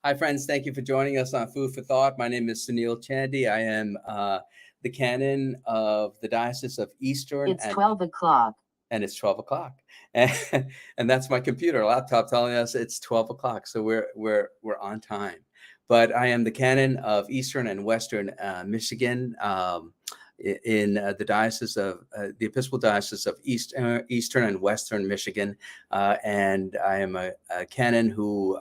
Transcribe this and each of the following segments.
Hi, friends. Thank you for joining us on Food for Thought. My name is Sunil Chandy. I am the canon of the Diocese of Eastern. It's 12 o'clock. And it's 12 o'clock. And that's my computer laptop telling us it's 12 o'clock. So we're on time. But I am the canon of Eastern and Western Michigan in the Diocese of the Episcopal Diocese of Eastern and Western Michigan. And I am a canon who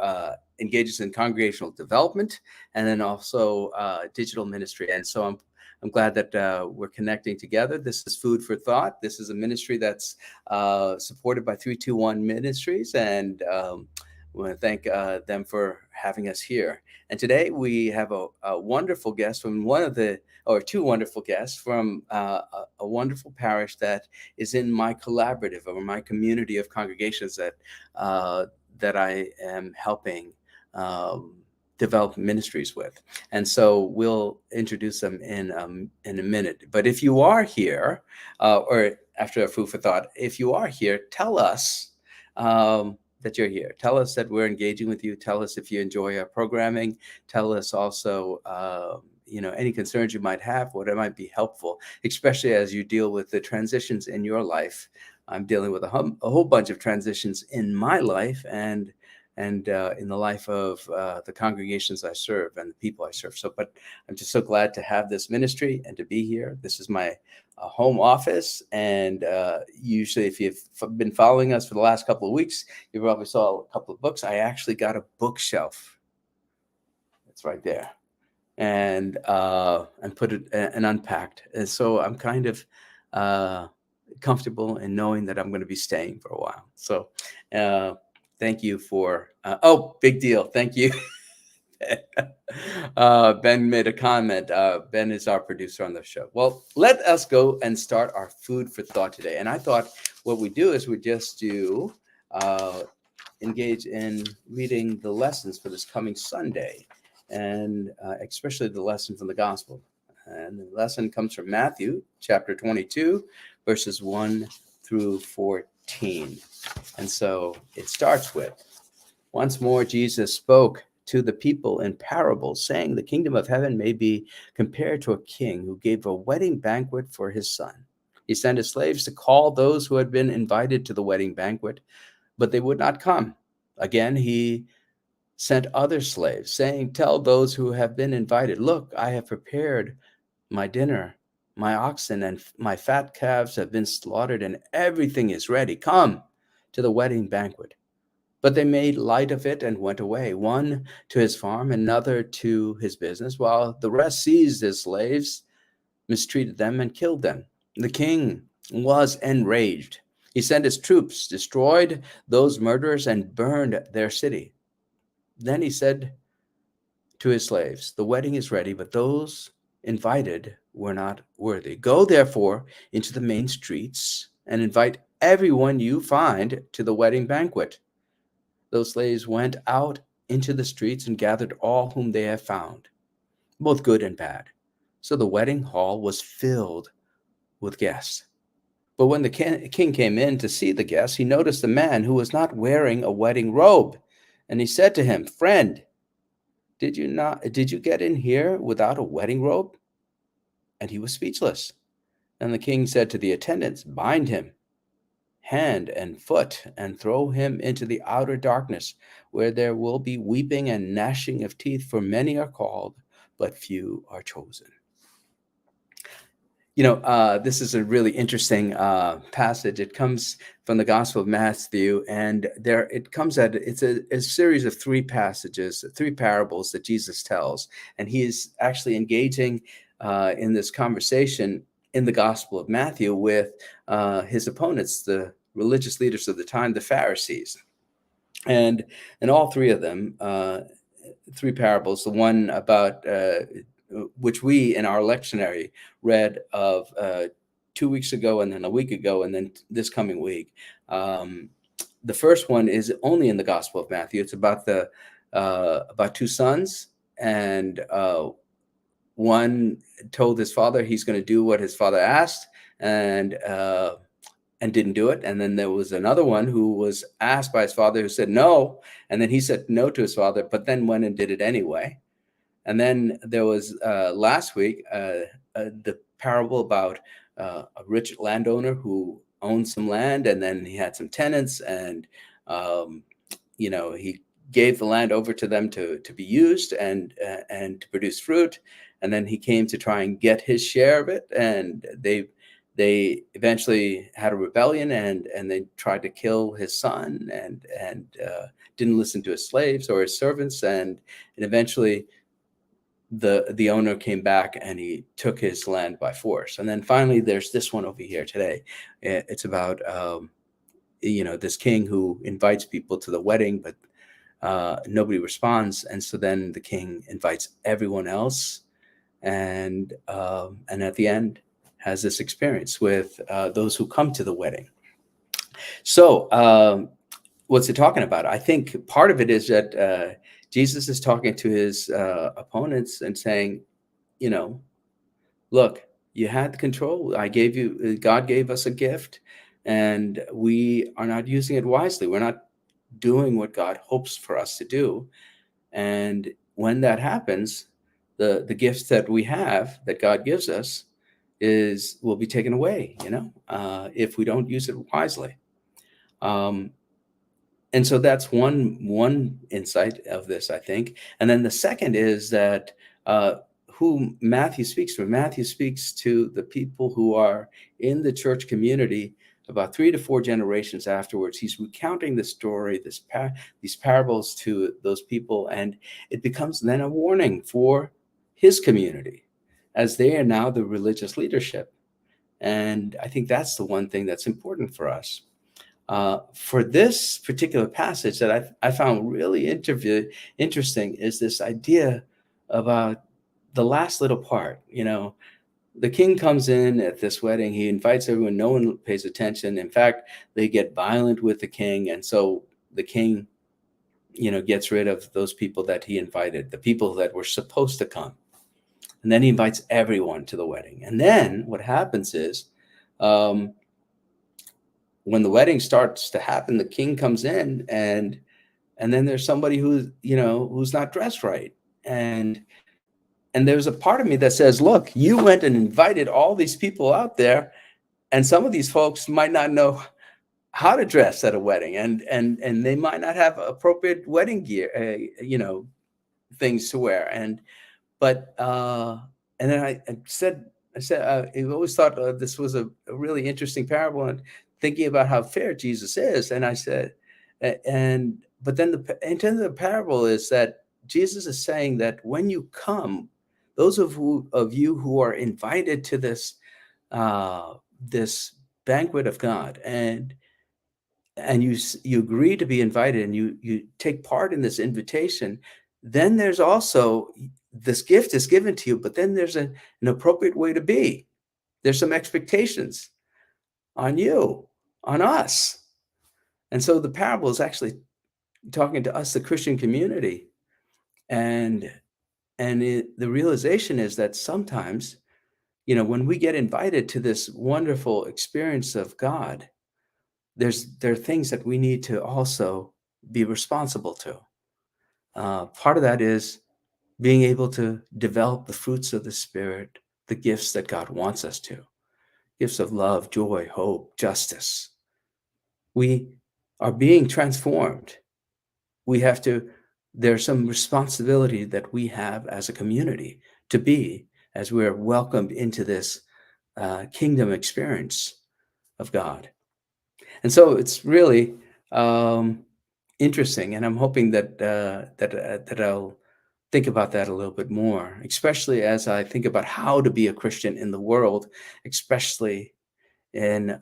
engages in congregational development and then also digital ministry. And so I'm glad that we're connecting together. This is Food for Thought. This is a ministry that's supported by 321 Ministries, and we want to thank them for having us here. And today we have a wonderful guest from two wonderful guests from a wonderful parish that is in my collaborative or my community of congregations that I am helping develop ministries with. And so we'll introduce them in a minute. But if you are here, or after a Food for Thought, if you are here, tell us that you're here. Tell us that we're engaging with you. Tell us if you enjoy our programming. Tell us also, any concerns you might have, what it might be helpful, especially as you deal with the transitions in your life. I'm dealing with a whole bunch of transitions in my life and in the life of the congregations I serve and the people I serve. But I'm just so glad to have this ministry and to be here. This is my home office. And usually if you've been following us for the last couple of weeks, you probably saw a couple of books. I actually got a bookshelf. It's right there. And put it and unpacked. And so I'm kind of comfortable in knowing that I'm going to be staying for a while. So thank you for, big deal. Thank you. Ben made a comment. Ben is our producer on the show. Well, let us go and start our Food for Thought today. And I thought what we do is we just do engage in reading the lessons for this coming Sunday, and especially the lesson from the gospel. And the lesson comes from Matthew chapter 22, verses 1 through 14. And so it starts with, once more Jesus spoke to the people in parables, saying, the kingdom of heaven may be compared to a king who gave a wedding banquet for his son. He sent his slaves to call those who had been invited to the wedding banquet, but they would not come. Again, he sent other slaves, saying, tell those who have been invited, look, I have prepared my dinner. My oxen and my fat calves have been slaughtered, and everything is ready. Come to the wedding banquet. But they made light of it and went away, one to his farm, another to his business, while the rest seized his slaves, mistreated them, and killed them. The king was enraged. He sent his troops, destroyed those murderers, and burned their city. Then he said to his slaves, the wedding is ready, but those invited were not worthy. Go, therefore, into the main streets and invite everyone you find to the wedding banquet. Those slaves went out into the streets and gathered all whom they have found, both good and bad. So the wedding hall was filled with guests. But when the king came in to see the guests, he noticed a man who was not wearing a wedding robe. And he said to him, friend, did you get in here without a wedding robe? And he was speechless. And the king said to the attendants, bind him hand and foot and throw him into the outer darkness, where there will be weeping and gnashing of teeth, for many are called, but few are chosen. This is a really interesting passage. It comes from the Gospel of Matthew, and it's a series of three passages, three parables that Jesus tells, and he is actually engaging in this conversation in the Gospel of Matthew with his opponents, the religious leaders of the time, the Pharisees. And in all three of them, three parables, the one about which we in our lectionary read of 2 weeks ago, and then a week ago, and then this coming week. The first one is only in the Gospel of Matthew. It's about about two sons, and one told his father he's going to do what his father asked, and and didn't do it. And then there was another one who was asked by his father who said no. And then he said no to his father, but then went and did it anyway. And then there was last week the parable about a rich landowner who owned some land, and then he had some tenants, and um, he gave the land over to them to be used and to produce fruit. And then he came to try and get his share of it, and they eventually had a rebellion, and they tried to kill his son, and didn't listen to his slaves or his servants, and eventually the owner came back and he took his land by force. And then finally there's this one over here today. It's about this king who invites people to the wedding, but nobody responds. And so then the king invites everyone else, and at the end has this experience with those who come to the wedding. So what's it talking about? I think part of it is that Jesus is talking to his opponents and saying, look, you had the control. God gave us a gift, and we are not using it wisely. We're not doing what God hopes for us to do. And when that happens, the gifts that we have, that God gives us, will be taken away, if we don't use it wisely. And so that's one insight of this, I think. And then the second is that who Matthew speaks to. Matthew speaks to the people who are in the church community about 3 to 4 generations afterwards. He's recounting the story, these parables to those people, and it becomes then a warning for his community, as they are now the religious leadership. And I think that's the one thing that's important for us. For this particular passage that I found really interesting is this idea about the last little part. The king comes in at this wedding. He invites everyone. No one pays attention. In fact, they get violent with the king. And so the king, gets rid of those people that he invited, the people that were supposed to come. And then he invites everyone to the wedding. And then what happens is, when the wedding starts to happen, the king comes in, and then there's somebody who's not dressed right. And there's a part of me that says, look, you went and invited all these people out there, and some of these folks might not know how to dress at a wedding, and they might not have appropriate wedding gear, things to wear. And then I said, I always thought this was a really interesting parable, and thinking about how fair Jesus is. And I said, but then the intent of the parable is that Jesus is saying that when you come, those of you who are invited to this banquet of God, and you agree to be invited, and you take part in this invitation, then there's also this gift is given to you, but then there's an appropriate way to be. There's some expectations on you, on us. And so the parable is actually talking to us, the Christian community. And the realization is that sometimes, when we get invited to this wonderful experience of God, there are things that we need to also be responsible to. Part of that is being able to develop the fruits of the Spirit, the gifts that God wants us to. Gifts of love, joy, hope, justice. We are being transformed. There's some responsibility that we have as a community to be, as we're welcomed into this kingdom experience of God. And so it's really interesting, and I'm hoping that I'll think about that a little bit more, especially as I think about how to be a Christian in the world, especially in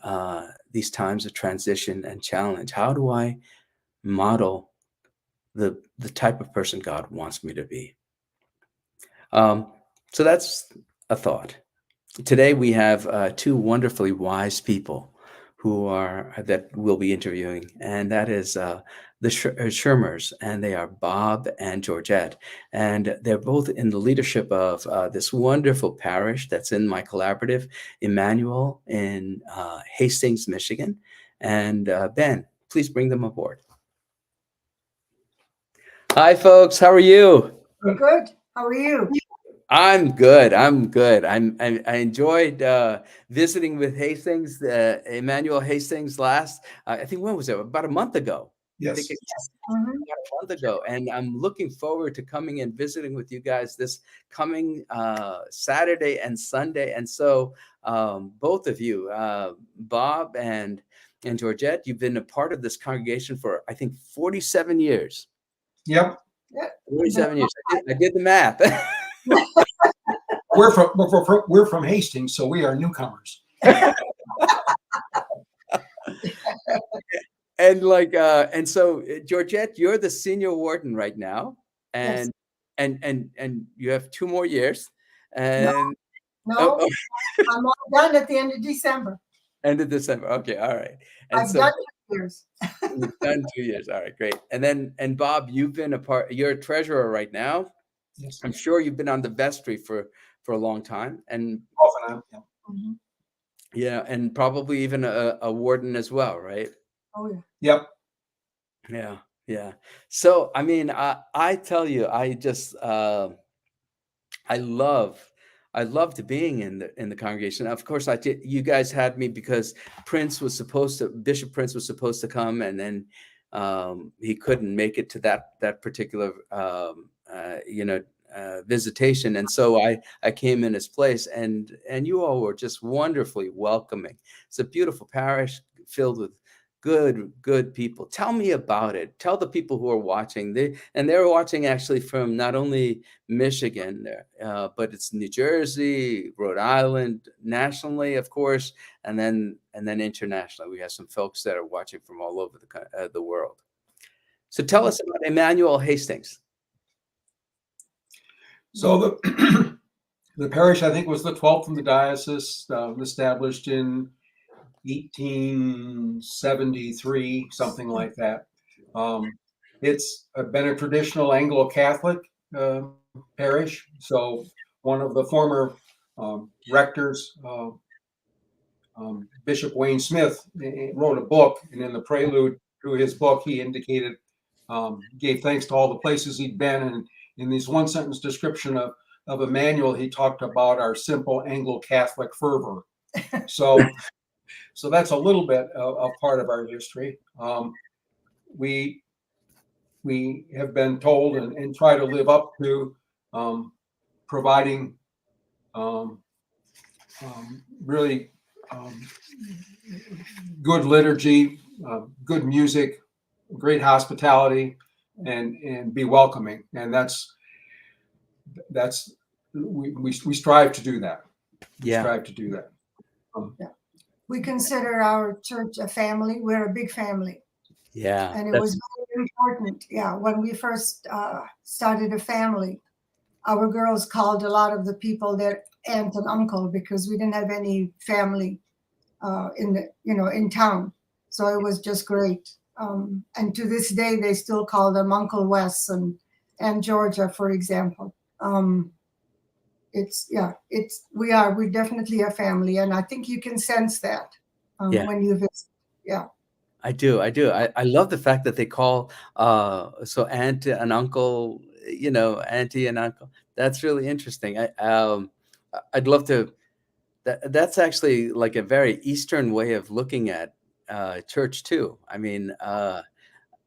these times of transition and challenge. How do I model the type of person God wants me to be? So that's a thought. Today we have 2 wonderfully wise people that we'll be interviewing, and that is the Schirmers, and they are Bob and Georgette. And they're both in the leadership of this wonderful parish that's in my collaborative, Emmanuel, in Hastings, Michigan. And Ben, please bring them aboard. Hi, folks. How are you? We're good. How are you? I'm good. I'm good. I enjoyed visiting with Hastings, Emmanuel Hastings last. I think when was it? About a month ago. I think Yes. about a month ago, and I'm looking forward to coming and visiting with you guys this coming Saturday and Sunday. And so, both of you, Bob and Georgette, you've been a part of this congregation for I think 47 years. Yep. 47 years. I did the math. We're from Hastings, so we are newcomers. And so Georgette, you're the senior warden right now, and Yes. and you have 2 more years, and No, I'm all done at the end of December. end of December. Okay, all right. And I've so done 2 years. you've done 2 years. All right, great. And Bob, you've been you're a treasurer right now. Yes. I'm sure you've been on the vestry for a long time, and Off and on. Yeah. Mm-hmm. yeah, and probably even a warden as well, right? Oh yeah. Yep. Yeah, yeah. So I mean, I tell you, I just I loved being in the congregation. Of course, you guys had me because Bishop Prince was supposed to come, and then he couldn't make it to that particular visitation, and so I came in his place, and you all were just wonderfully welcoming. It's a beautiful parish filled with good people. Tell me about it. Tell the people who are watching. They're watching actually from not only Michigan, but it's New Jersey, Rhode Island, nationally, of course, and then internationally. We have some folks that are watching from all over the world. So tell us about Emmanuel Hastings. So the parish, I think, was the 12th in the diocese, established in 1873, something like that. It's been a traditional Anglo-Catholic parish. So one of the former rectors, Bishop Wayne Smith, wrote a book, and in the prelude to his book, he indicated, gave thanks to all the places he'd been, and in this one sentence description of Emmanuel, he talked about our simple Anglo-Catholic fervor. So that's a little bit of part of our history. We have been told and try to live up to providing really good liturgy, good music, great hospitality, and be welcoming. And we strive to do that. Strive to do that. We consider our church a family. We're a big family. Yeah. And it was very important. Yeah. When we first started a family, our girls called a lot of the people their aunt and uncle because we didn't have any family in town. So it was just great. And to this day, they still call them Uncle Wes and Georgia, for example. We're definitely a family, and I think you can sense that when you visit. Yeah, I do. I love the fact that they call so aunt and uncle, auntie and uncle. That's really interesting. I'd love to. That's actually like a very Eastern way of looking at church too. I mean,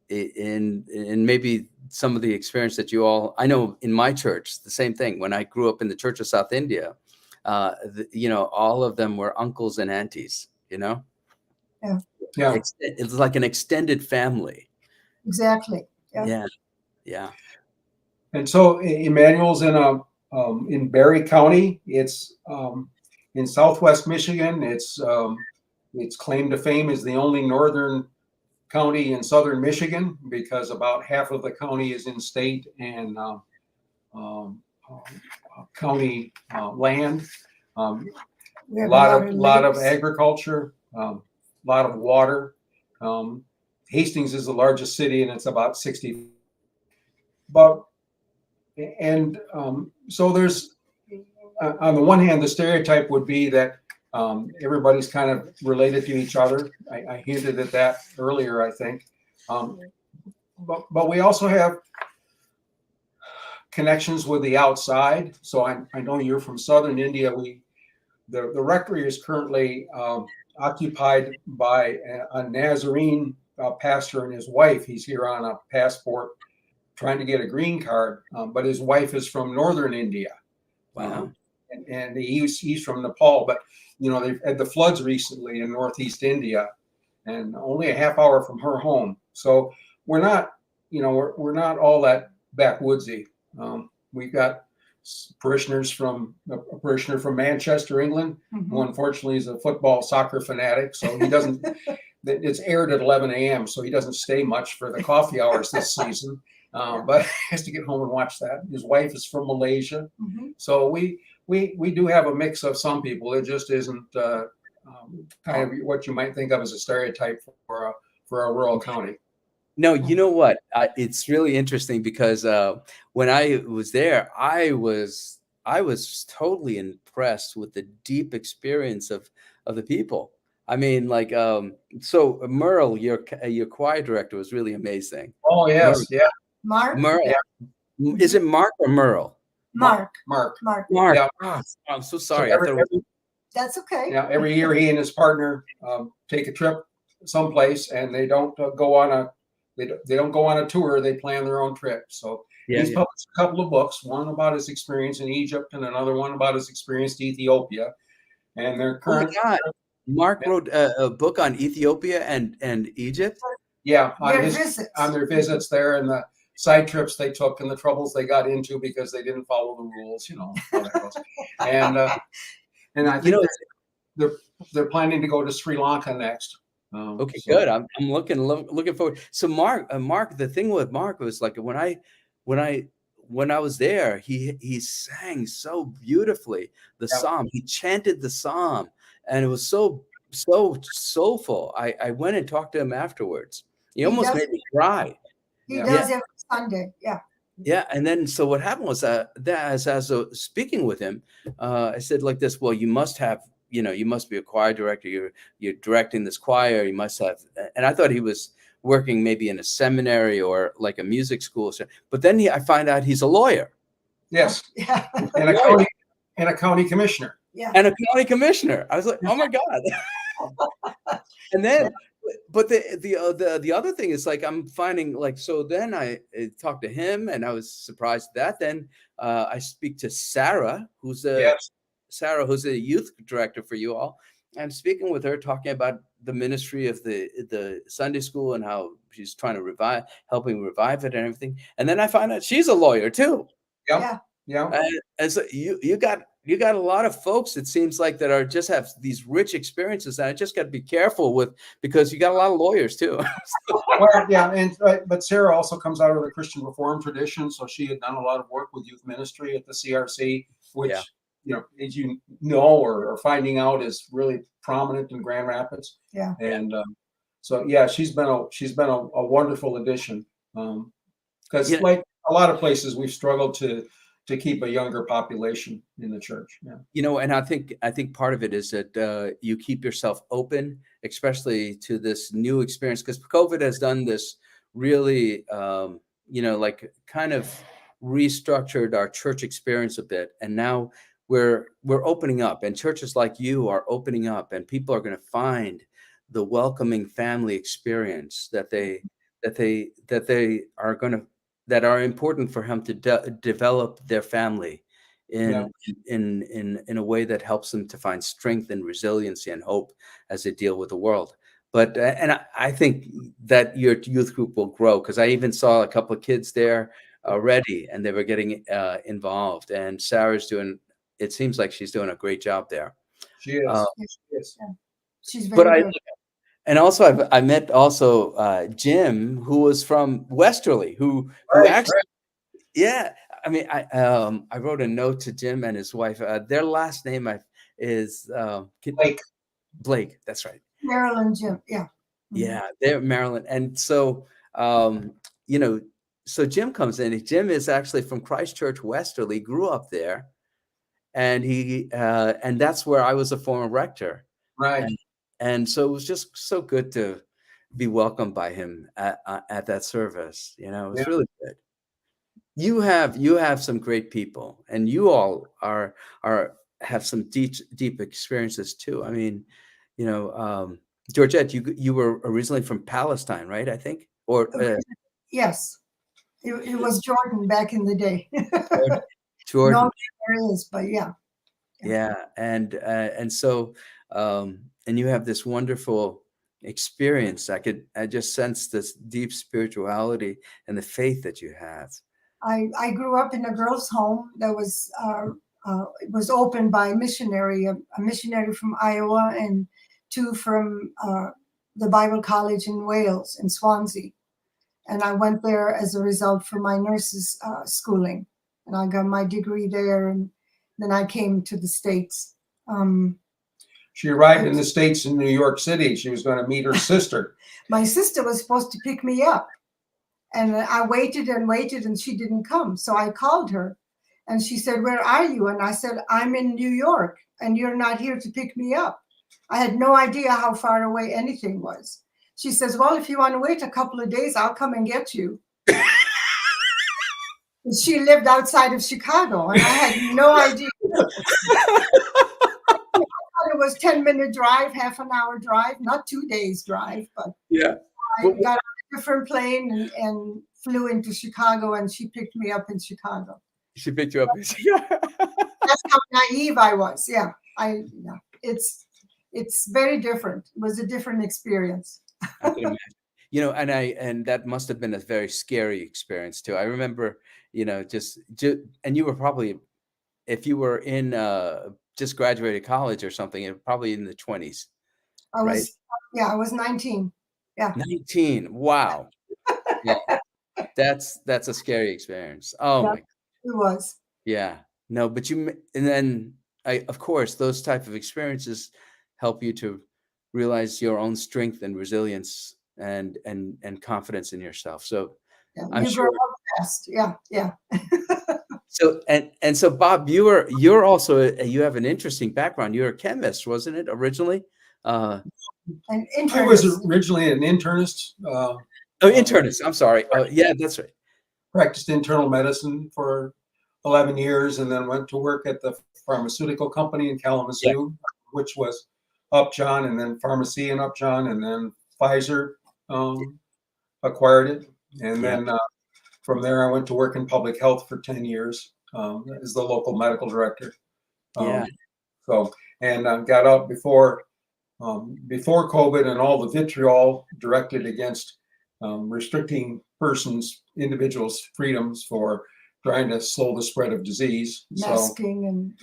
in maybe some of the experience that I know in my church, the same thing. When I grew up in the Church of South India, all of them were uncles and aunties, Yeah. It's like an extended family. Exactly. Yeah. And so Emmanuel's in Berry County. It's in Southwest Michigan. Its claim to fame is the only northern county in southern Michigan, because about half of the county is in state and county land. A lot of agriculture, a lot of water. Hastings is the largest city, and it's about 60. But and so there's on the one hand, the stereotype would be that everybody's kind of related to each other. I hinted at that earlier, I think. But we also have connections with the outside. So I know you're from southern India. The rectory is currently occupied by a Nazarene pastor and his wife. He's here on a passport trying to get a green card, but his wife is from northern India. Wow. And he's from Nepal. But, they've had the floods recently in northeast India, and only a half hour from her home. So we're not, we're not all that backwoodsy. We've got parishioners a parishioner from Manchester, England, who unfortunately is a soccer fanatic. So he doesn't, it's aired at 11 a.m. So he doesn't stay much for the coffee hours this season, but has to get home and watch that. His wife is from Malaysia. So we do have a mix of some people. It just isn't kind of what you might think of as a stereotype for a rural county. No, you know what? It's really interesting because when I was there, I was totally impressed with the deep experience of the people. I mean, like, so Merle, your choir director, was really amazing. Oh yes, Merle. Yeah. Mark. Merle. Yeah. Is it Mark or Merle? Mark. Yeah. Oh, I'm so sorry. So That's okay. Yeah, every year he and his partner take a trip someplace, and they don't go on a tour. They plan their own trip. So he's published a couple of books, one about his experience in Egypt and another one about his experience in Ethiopia. And they're current. Oh my God. Mark wrote a book on Ethiopia and Egypt. Yeah, on their visits there, and the side trips they took and the troubles they got into because they didn't follow the rules. How that goes. And I think they're planning to go to Sri Lanka next. Okay, good. I'm looking forward. So Mark, the thing with Mark was like when I was there, he sang so beautifully the psalm. He chanted the psalm, and it was so soulful. I went and talked to him afterwards. He almost made me cry. He does every Sunday. Yeah. Yeah, and then so what happened was that as I was speaking with him, I said like this: well, you must have, you must be a choir director. You're directing this choir. You must have. And I thought he was working maybe in a seminary or like a music school. But then I find out he's a lawyer. Yes. Yeah. And a county commissioner. Yeah. And a county commissioner. I was like, oh my God. And then. But the other thing is like I'm finding like so then I talked to him and I was surprised at that. Then I speak to Sarah, who's a youth director for you all. I'm speaking with her, talking about the ministry of the Sunday school and how she's trying to helping revive it and everything. And then I find out she's a lawyer too. Yeah. And so you got a lot of folks, it seems like, that just have these rich experiences, and I just got to be careful with, because you got a lot of lawyers too. Well, yeah, but Sarah also comes out of the Christian Reform tradition, so she had done a lot of work with youth ministry at the CRC, which as you know or finding out is really prominent in Grand Rapids. Yeah, and so yeah, she's been a wonderful addition, because like a lot of places we've struggled to keep a younger population in the church. Yeah. And I think part of it is that you keep yourself open, especially to this new experience, because COVID has done this really, like kind of restructured our church experience a bit. And now we're opening up, and churches like you are opening up, and people are going to find the welcoming family experience that are important for him to develop their family in a way that helps them to find strength and resiliency and hope as they deal with the world. But and I think that your youth group will grow, because I even saw a couple of kids there already, and they were getting involved. And Sarah's it seems like she's doing a great job there. She is. She's very good. And also, I met also Jim, who was from Westerly, who actually, yeah. I mean, I wrote a note to Jim and his wife. Their last name is Blake. Blake. That's right. Marilyn Jim. Yeah. Mhm. Yeah, they're Maryland. And so, you know, so Jim comes in. Jim is actually from Christchurch, Westerly, grew up there, and and that's where I was a former rector. Right. And so it was just so good to be welcomed by him at that service. It Yeah. was really good. You have some great people, and you all are have some deep experiences too. I mean, you know, Georgette, you were originally from Palestine, right? I think, or Yes, it was Jordan back in the day. Jordan. No Jordan. longer is, but yeah. Yeah. Yeah, and so and you have this wonderful experience. I just sense this deep spirituality and the faith that you have. I grew up in a girls' home that it was opened by a missionary from Iowa and two from the Bible College in Wales, in Swansea. And I went there as a result for my nurse's schooling. And I got my degree there, and then I came to the States. Um, She arrived in the States in New York City. She was going to meet her sister. my sister was supposed to pick me up, and I waited and waited, and she didn't come. So I called her, and she said, "Where are you?" And I said, "I'm in New York, and you're not here to pick me up." I had no idea how far away anything was. She says, "Well, if you want to wait a couple of days, I'll come and get you." She lived outside of Chicago, and I had no idea. It was 10-minute drive, half an hour drive, not 2 days drive, but Yeah. I got on a different plane and flew into Chicago, and she picked me up in Chicago. She picked you up. That's how naive I was. Yeah, it's very different. It was a different experience. I can imagine. And that must have been a very scary experience too. I remember, and you were probably, if you were in just graduated college or something, probably in the 20s, right? I was 19. Yeah. 19. Wow. Yeah. That's a scary experience. Oh Yeah, my. it was. Yeah. No, but and then of course, those type of experiences help you to realize your own strength and resilience and confidence in yourself. So Yeah, I'm you grow sure. up fast. Yeah, yeah. So so Bob, you're also you have an interesting background. You're a chemist, wasn't it, originally? An I was internist. originally an internist. Internist. I'm sorry. Yeah, that's right. Practiced internal medicine for 11 years and then went to work at the pharmaceutical company in Kalamazoo, which was Upjohn, and then Pharmacy in Upjohn, and then Pfizer acquired it. And then from there, I went to work in public health for 10 years as the local medical director. And got out before COVID and all the vitriol directed against restricting individuals' freedoms for trying to slow the spread of disease. Masking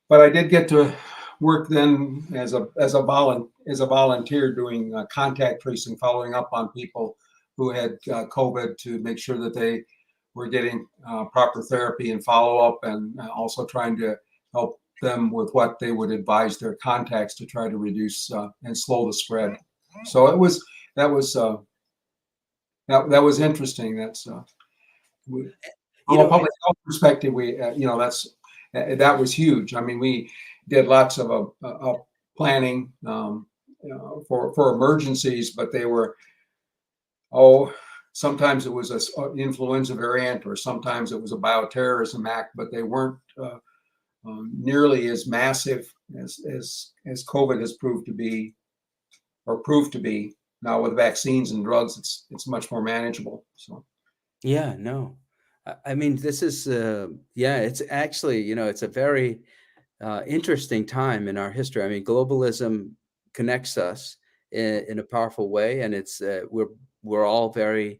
But I did get to work then as a volunteer doing contact tracing, following up on people who had COVID to make sure that they were getting proper therapy and follow up, and also trying to help them with what they would advise their contacts to try to reduce and slow the spread. So that was interesting. That's from a public health perspective, that was huge. I mean, we did lots of planning for emergencies, but they were sometimes it was an influenza variant, or sometimes it was a bioterrorism act, but they weren't nearly as massive as COVID has proved to be. Now with vaccines and drugs, it's much more manageable. So yeah, no, I mean, this is it's actually, it's a very interesting time in our history. I mean, globalism connects us in a powerful way, and it's we're all very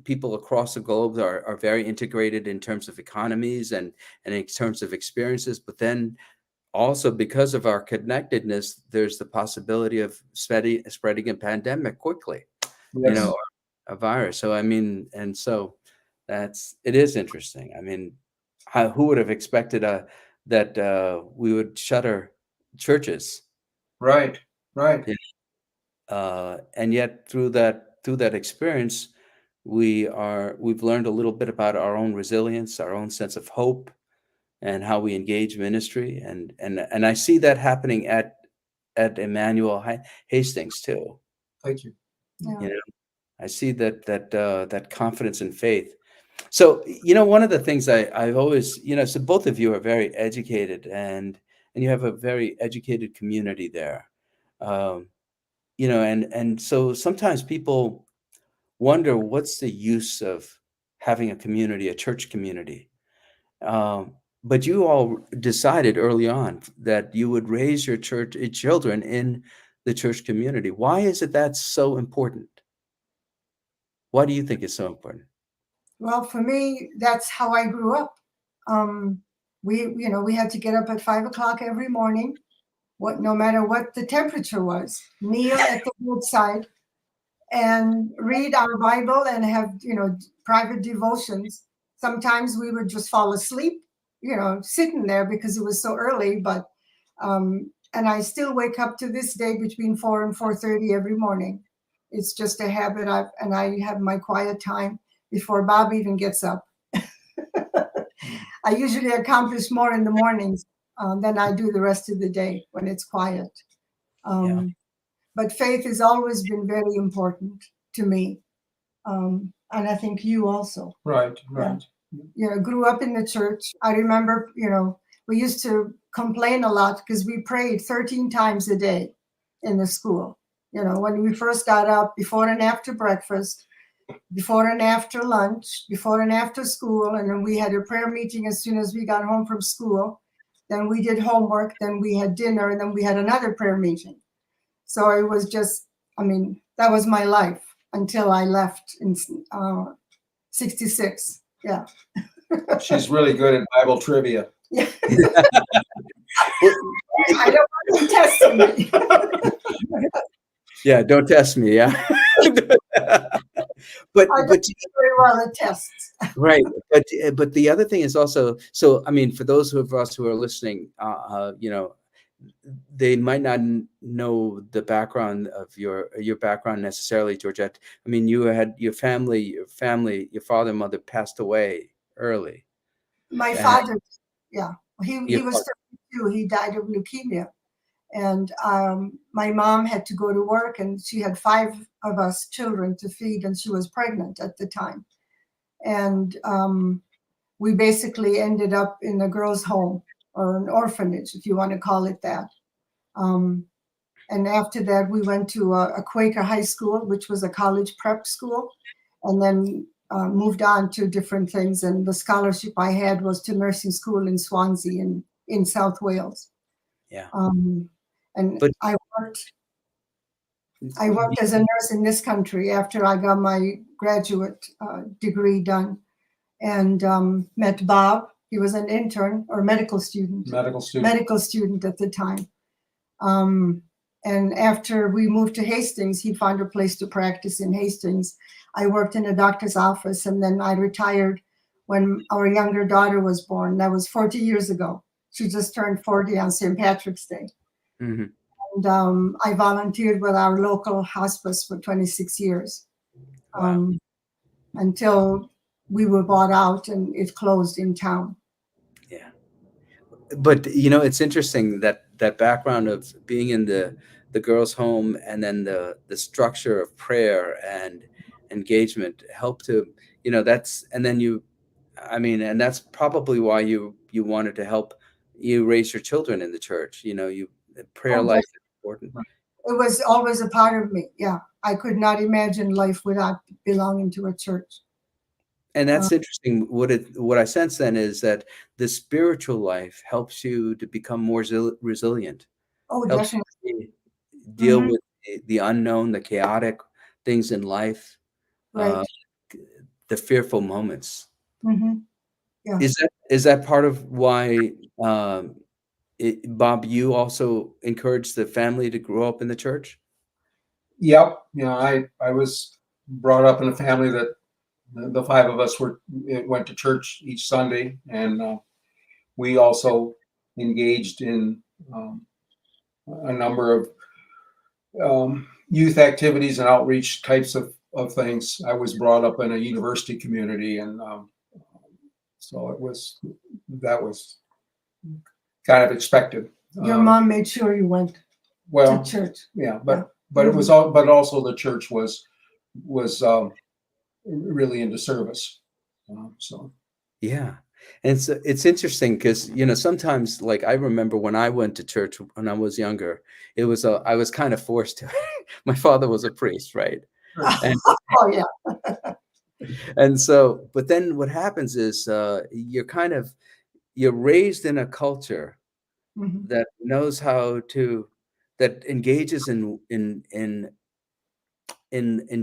people across the globe are very integrated in terms of economies and in terms of experiences. But then also, because of our connectedness, there's the possibility of spreading a pandemic quickly. yes. A virus. So I mean, and so it is interesting. I mean, who would have expected that we would shutter churches? Right. Yeah. And yet through that experience, we've learned a little bit about our own resilience, our own sense of hope, and how we engage ministry. And I see that happening at Emmanuel Hastings too. Thank you. Yeah. You know, I see that confidence and faith. So, one of the things I've always, so both of you are very educated, and you have a very educated community there. Um, and so sometimes people wonder what's the use of having a community, a church community. But you all decided early on that you would raise your church children in the church community. Why is it that's so important? Why do you think it's so important? Well, for me, that's how I grew up. Um, we had to get up at 5 o'clock every morning, no matter what the temperature was, kneel at the bedside and read our Bible and have, private devotions. Sometimes we would just fall asleep, sitting there because it was so early. And I still wake up to this day between 4 and 4:30 every morning. It's just a habit. And I have my quiet time before Bob even gets up. I usually accomplish more in the mornings than I do the rest of the day when it's quiet. But faith has always been very important to me. And I think you also. Right. Grew up in the church. I remember, we used to complain a lot because we prayed 13 times a day in the school. When we first got up, before and after breakfast, before and after lunch, before and after school, and then we had a prayer meeting as soon as we got home from school. Then we did homework, then we had dinner, and then we had another prayer meeting. So it was just, that was my life until I left in 66. Yeah. She's really good at Bible trivia. Yeah. I don't want to test me. Yeah, don't test me. Yeah. but I don't do very well at tests. Right. But the other thing is also, so for those of us who are listening, they might not know the background of your background necessarily, Georgette. You had your family, your father and mother passed away early. My father, yeah, he was 32. He died of leukemia. And my mom had to go to work, and she had 5 of us children to feed, and she was pregnant at the time. And we basically ended up in a girls' home or an orphanage, if you want to call it that. And after that, we went to a Quaker high school, which was a college prep school, and then moved on to different things. And the scholarship I had was to nursing school in Swansea in South Wales. Yeah. I worked as a nurse in this country after I got my graduate degree done, and met Bob. He was an intern or medical student at the time. And after we moved to Hastings, he found a place to practice in Hastings. I worked in a doctor's office, and then I retired when our younger daughter was born. That was 40 years ago. She just turned 40 on St. Patrick's Day. Mm-hmm. And I volunteered with our local hospice for 26 years. Wow. Until we were bought out and it closed in town. Yeah. But, it's interesting that background of being in the girls' home, and then the structure of prayer and engagement helped to, and that's probably why you wanted to help you raise your children in the church. Prayer life is important. It was always a part of me. Yeah. I could not imagine life without belonging to a church. And that's interesting. What I sense then is that the spiritual life helps you to become more resilient. Oh, Helps definitely. you deal with the unknown, the chaotic things in life, Right. The fearful moments. Mm-hmm. Yeah. Is that part of why, Bob, you also encouraged the family to grow up in the church? Yep. I was brought up in a family that the 5 of us went to church each Sunday, and we also engaged in a number of youth activities and outreach types of things. I was brought up in a university community, and so that was kind of expected. Your mom made sure you went Well, to church. yeah, but it was all, but also the church was really into service. So Yeah. And it's interesting because, you know, sometimes, like, I remember when I went to church when I was younger, it was I was kind of forced to. My father was a priest, right? And Oh yeah. and so, but then what happens is you're raised in a culture Mhm. that knows how to, that engages in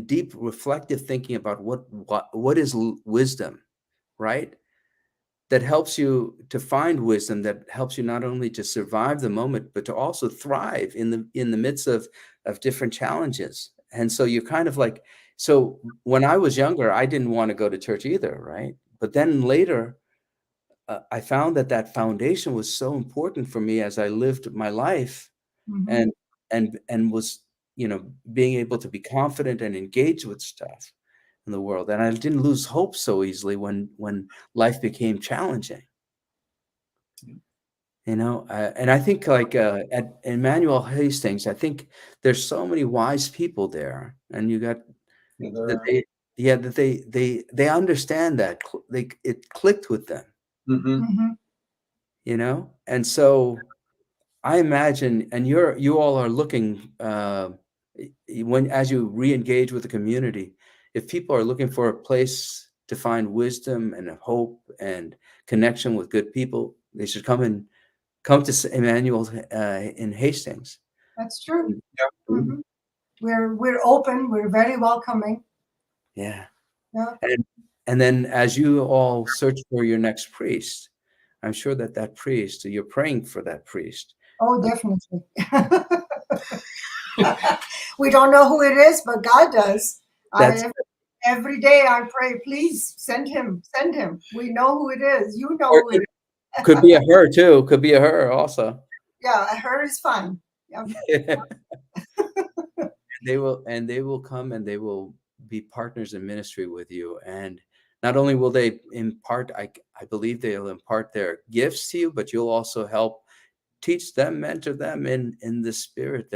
deep reflective thinking about what is wisdom, right? That helps you to find wisdom, that helps you not only to survive the moment, but to also thrive in the midst of different challenges. And so you're kind of like, so when I was younger, I didn't want to go to church either, right? But then later, I found that that foundation was so important for me as I lived my life, Mhm. and and was, you know, being able to be confident and engage with stuff in the world. And I didn't lose hope so easily when life became challenging. You know, and I think, like, at Emmanuel Hastings, I think there's so many wise people there, and you got yeah, that they understand that it clicked with them, mm-hmm. Mhm. you know, and so I imagine, and you all are looking, when as you re-engage with the community, if people are looking for a place to find wisdom and hope and connection with good people, they should come to Emmanuel in Hastings. That's true. Yeah. Mhm. We're open. We're very welcoming. Yeah, Yeah. and then as you all search for your next priest, I'm sure that that priest, you're praying for that priest. Oh, definitely. We don't know who it is, but God does. That's Every day I pray, please send him, send him. We know who it is. You know or who it is. could be a her too. Could be a her also. Yeah, her is fine. Yeah. They will come and they will be partners in ministry with you. And not only will they impart, I believe they'll impart their gifts to you, but you'll also help teach them, mentor them in the spirit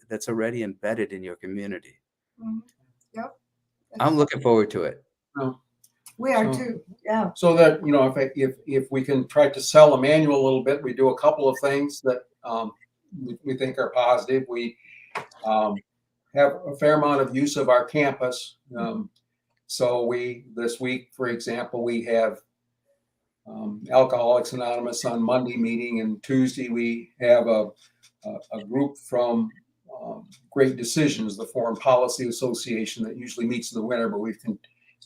that's already embedded in your community. Mhm. Yep. I'm looking forward to it. Oh, We are so- too. Yeah. So that, you know, if we can try to sell Emmanuel a little bit, we do a couple of things that we think are positive. We have a fair amount of use of our campus. So this week, for example, we have Alcoholics Anonymous on Monday meeting, and Tuesday we have a group from Great Decisions, the Foreign Policy Association, that usually meets in the winter, but we've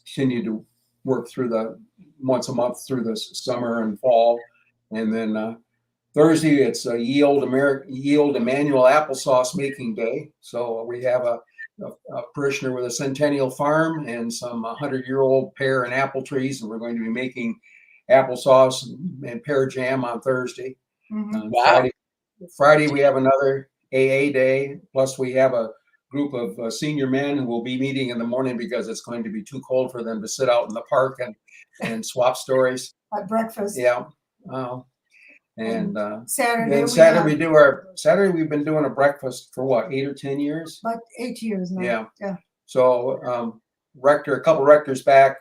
continued to work through the once a month through the summer and fall. And then Thursday it's a Yield Emmanuel applesauce making day. So we have a parishioner with a centennial farm and some 100-year-old pear and apple trees, and we're going to be making applesauce and pear jam on Thursday. Mhm. Wow. Friday we have another AA day. Plus we have a group of senior men who will be meeting in the morning because it's going to be too cold for them to sit out in the park and swap stories. At breakfast. Yeah. And Saturday then we Saturday have Saturday we've been doing a breakfast for what, 8 or 10 years? about 8 years now. Yeah. Yeah. So a couple rectors back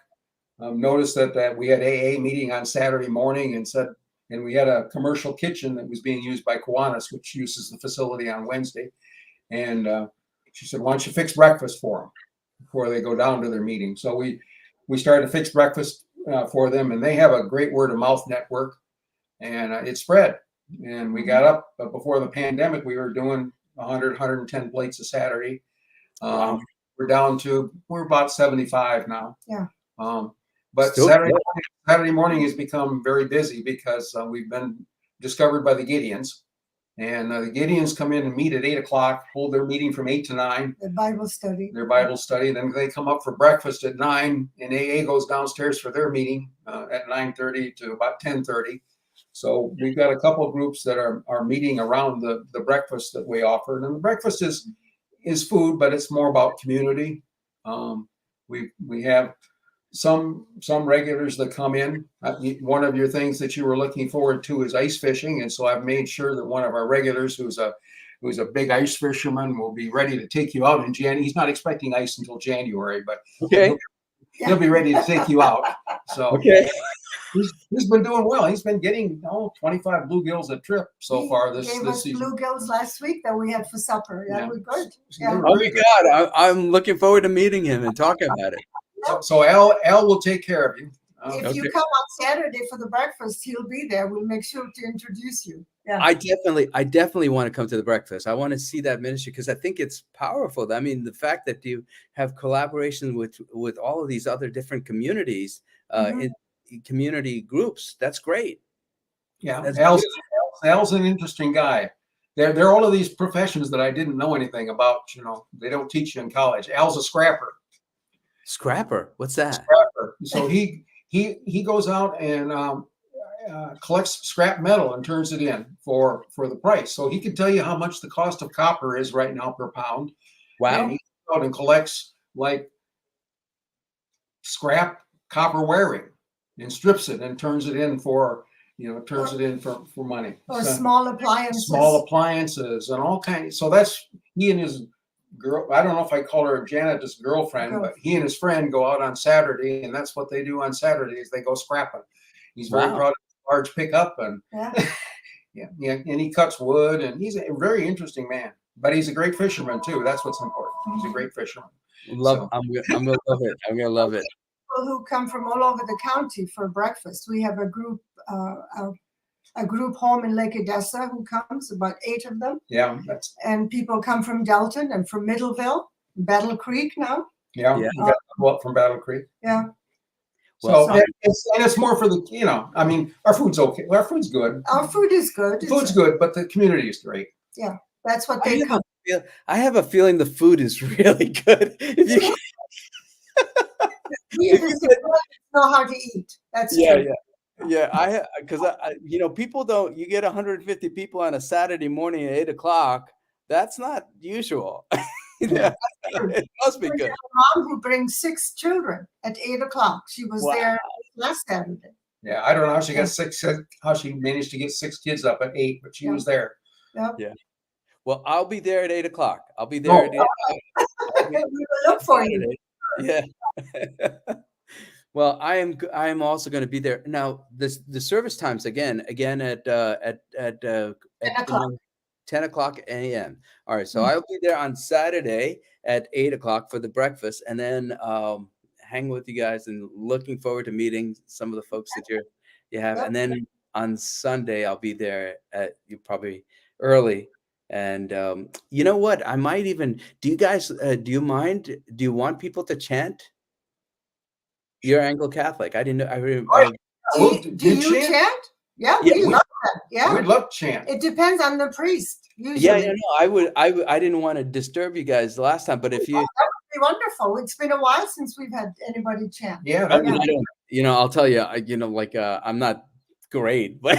noticed that we had AA meeting on Saturday morning and we had a commercial kitchen that was being used by Kiwanis, which uses the facility on Wednesday. And she said, "Why don't you fix breakfast for them before they go down to their meeting?" So we started to fix breakfast for them, and they have a great word of mouth network, and it spread. And we got up before the pandemic. We were doing 100, 110 plates a Saturday. Wow. We're about 75 now. Yeah. But Still Saturday morning has become very busy because we've been discovered by the Gideons. And the Gideons come in and meet at 8 o'clock, hold their meeting from 8 to 9, The Bible study. their Bible study. Then they come up for breakfast at 9, and AA goes downstairs for their meeting at 9:30 to about 10:30. So we've got a couple of groups that are meeting around the breakfast that we offer. And the breakfast is food, but it's more about community. We have some regulars that come in. One of your things that you were looking forward to is ice fishing, and so I've made sure that one of our regulars, who's a big ice fisherman, will be ready to take you out in January. He's not expecting ice until January, but Okay. he'll be ready to take you out. So Okay. he's been doing well. He's been getting 25 bluegills a trip so far He this gave us season. bluegills last week that we had for supper. That Yeah. was good. They were Oh very my good. God, I'm looking forward to meeting him and talking about it. So Al will take care of you. If you Okay. come on Saturday for the breakfast, he'll be there. We'll make sure to introduce you. Yeah. I definitely want to come to the breakfast. I want to see that ministry because I think it's powerful. I mean, the fact that you have collaboration with all of these other different communities, in community groups, that's great. Yeah, That's Al's an interesting guy. There are all of these professions that I didn't know anything about. They don't teach you in college. Al's a scrapper. Scrapper, what's that? Scrapper. So he goes out and collects scrap metal and turns it in for the price. So he can tell you how much the cost of copper is right now per pound. Wow. And he goes out and collects like scrap copper wiring and strips it and turns it in for money. Or So, small appliances. small appliances and all kinds. So that's he and his girl. I don't know if I call her Janet, his girlfriend, but he and his friend go out on Saturday, and that's what they do on Saturdays. They go scrapping. He's very proud of his large pickup, and yeah, and he cuts wood, and he's a very interesting man. But he's a great fisherman too. That's what's important. He's a great fisherman. I'm gonna love it. I'm gonna love it. People who come from all over the county for breakfast. We have a group home in Lake Odessa who comes, about 8 of them. Yeah, and people come from Delton and from Middleville, Battle Creek now. Yeah. From Battle Creek. Yeah. So it's more for the, I mean, our food's okay. Our food's good. Our food is good. The food's good, but the community is great. Yeah, that's what they come. I have a feeling the food is really good. If you know how to eat. That's true. Yeah. Because people don't. You get 150 people on a Saturday morning at 8 o'clock. That's not usual. It must be good. A mom who brings 6 children at 8 o'clock. She was there last Saturday. Yeah, I don't know how she got 6. How she managed to get 6 kids up at 8, but she was there. Yep. Yeah. Well, I'll be there at 8 o'clock. I'll be there at 8 o'clock. We will look for you. Yeah. Well, I am also going to be there. Now, the service times again at 10 o'clock. 10 o'clock a.m. All right, so I'll be there on Saturday at 8 o'clock for the breakfast, and then hang with you guys. And looking forward to meeting some of the folks that you have. And then on Sunday I'll be there at probably early. And you know what? I might even. Do you guys? Do you mind? Do you want people to chant? You're Anglo-Catholic. I didn't know. Do you chant? Yeah, we love that. Yeah, we'd love to chant. It depends on the priest. Usually. Yeah, I didn't want to disturb you guys the last time, but if you, that would be wonderful. It's been a while since we've had anybody chant. Yeah, I'll tell you, I'm not great, but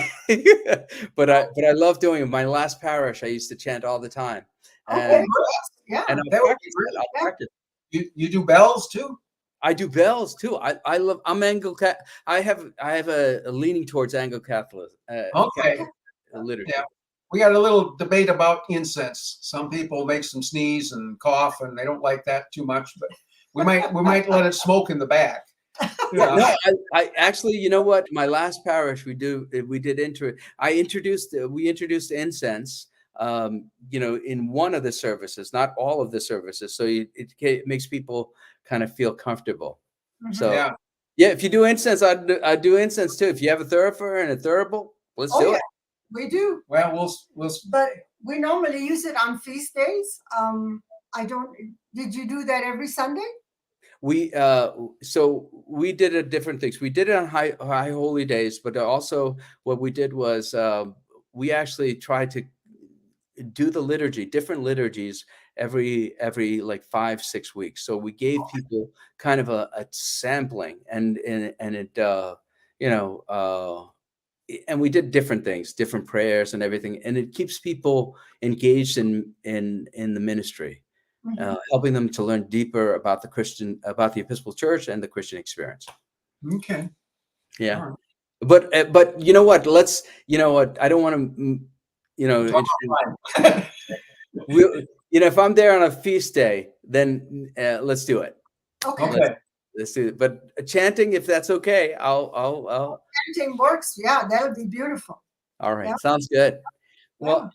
but I love doing it. My last parish, I used to chant all the time. And, and I'll practice. You do bells too? I do bells too. I'm Anglo-Catholic. I have a leaning towards Anglo-Catholic. Liturgy. Yeah. We got a little debate about incense. Some people make them sneeze and cough, and they don't like that too much. But we might let it smoke in the back. No, I actually, you know what? My last parish, we introduced incense. In one of the services, not all of the services. So it makes people kind of feel comfortable. So yeah, if you do incense, I do incense too. If you have a thurifer and a thurible, let's do it. We do. Well, we'll. But we normally use it on feast days. Did you do that every Sunday? So we did different things. We did it on high holy days, but also what we did was we actually tried to do the liturgy, different liturgies every like 5-6 weeks. So we gave people kind of a sampling, and it and we did different things, different prayers and everything, and it keeps people engaged in the ministry. helping them to learn deeper about the Episcopal Church and the Christian experience. Okay. Yeah. All right. But you know what? You know what? I don't want to, Talk offline. if I'm there on a feast day, then let's do it. Okay. Okay. Let's do it. But chanting, if that's okay, I'll. Chanting works. Yeah, that would be beautiful. All right. Yeah. Sounds good. Well, Yeah.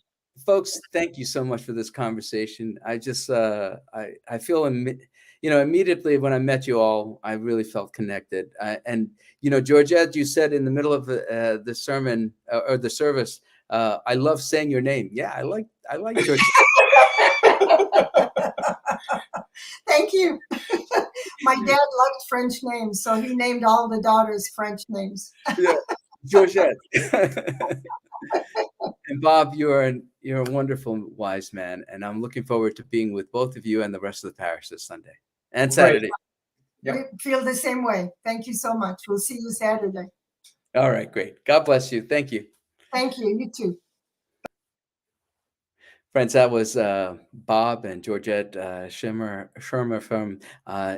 folks, thank you so much for this conversation. I just, I feel, immediately when I met you all, I really felt connected. And, Georgette, you said in the middle of the sermon or the service, I love saying your name. Yeah, I like Georgette. Thank you. My dad loved French names, so he named all the daughters French names. Yeah, Georgette. And Bob, you're a wonderful, wise man, and I'm looking forward to being with both of you and the rest of the parish this Sunday and Saturday. Yep. We feel the same way. Thank you so much. We'll see you Saturday. All right, great. God bless you. Thank you. Thank you. You too. Friends, that was Bob and Georgette Schirmer from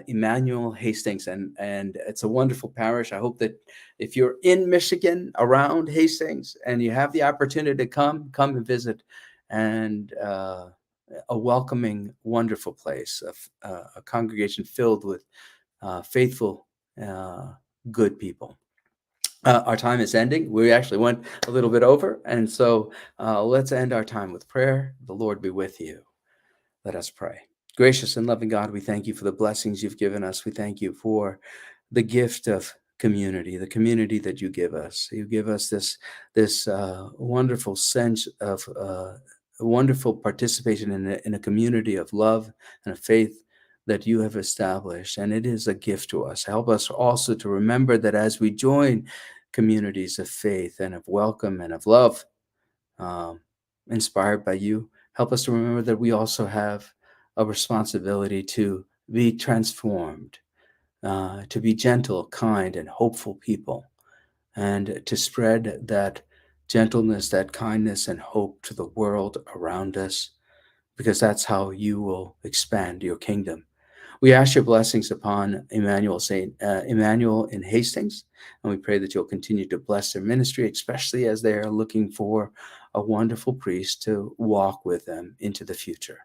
Emmanuel, Hastings, and it's a wonderful parish. I hope that if you're in Michigan around Hastings and you have the opportunity to come and visit, and a welcoming, wonderful place, a congregation filled with faithful, good people. Our time is ending. We actually went a little bit over. And so let's end our time with prayer. The Lord be with you. Let us pray. Gracious and loving God, we thank you for the blessings you've given us. We thank you for the gift of community, the community that you give us. You give us this wonderful sense of wonderful participation in a community of love and of faith that you have established, and it is a gift to us. Help us also to remember that as we join communities of faith and of welcome and of love, inspired by you, help us to remember that we also have a responsibility to be transformed, to be gentle, kind, and hopeful people, and to spread that gentleness, that kindness, and hope to the world around us, because that's how you will expand your kingdom. We ask your blessings upon Emmanuel in Hastings, and we pray that you'll continue to bless their ministry, especially as they are looking for a wonderful priest to walk with them into the future.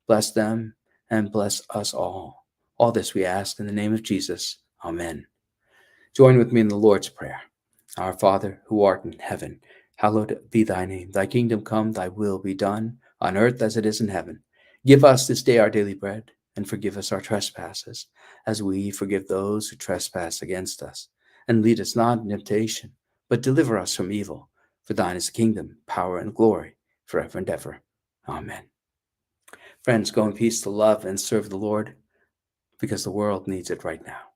Bless them and bless us all. All this we ask in the name of Jesus. Amen. Join with me in the Lord's Prayer. Our Father, who art in heaven, hallowed be thy name. Thy kingdom come, thy will be done, on earth as it is in heaven. Give us this day our daily bread, and forgive us our trespasses, as we forgive those who trespass against us. And lead us not into temptation, but deliver us from evil. For thine is the kingdom, power, and glory, forever and ever. Amen. Friends, go in peace to love and serve the Lord, because the world needs it right now.